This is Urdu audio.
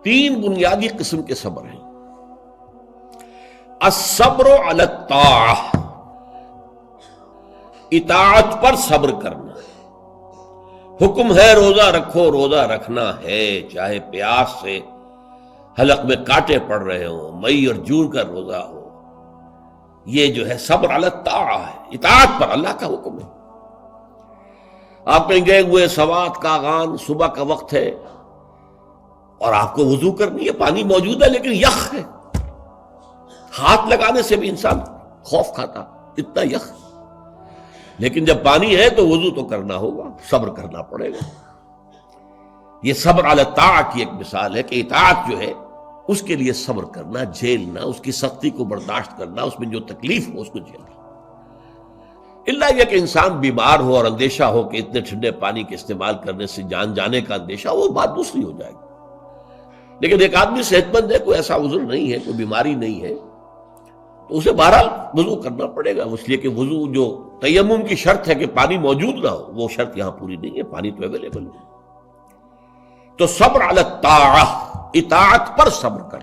تین بنیادی قسم کے صبر ہیں۔ الصبر علی الطاعہ، اطاعت پر صبر کرنا۔ حکم ہے روزہ رکھو، روزہ رکھنا ہے، چاہے پیاس سے حلق میں کانٹے پڑ رہے ہوں، مئی اور جون کا روزہ ہو۔ یہ جو ہے صبر علی الطاعہ ہے، اطاعت پر، اللہ کا حکم ہے۔ آپ کہیں گئے ہوئے سوات کا اذان صبح کا وقت ہے اور آپ کو وضو کرنی ہے، پانی موجود ہے لیکن یخ ہے، ہاتھ لگانے سے بھی انسان خوف کھاتا، اتنا یخ۔ لیکن جب پانی ہے تو وضو تو کرنا ہوگا، صبر کرنا پڑے گا۔ یہ صبر علی الطاعہ کی ایک مثال ہے کہ اطاعت جو ہے اس کے لیے صبر کرنا، جھیلنا، اس کی سختی کو برداشت کرنا، اس میں جو تکلیف ہو اس کو جھیلنا۔ اللہ یہ کہ انسان بیمار ہو اور اندیشہ ہو کہ اتنے ٹھنڈے پانی کے استعمال کرنے سے جان جانے کا اندیشہ، وہ بات دوسری ہو جائے گی۔ لیکن ایک آدمی صحت مند ہے، کوئی ایسا عذر نہیں ہے، کوئی بیماری نہیں ہے، تو اسے بہرحال وضو کرنا پڑے گا، اس لیے کہ وضو جو تیمم کی شرط ہے کہ پانی موجود نہ ہو، وہ شرط یہاں پوری نہیں ہے، پانی تو اویلیبل ہے۔ تو صبر علی الطاعہ، اطاعت پر صبر کرنا۔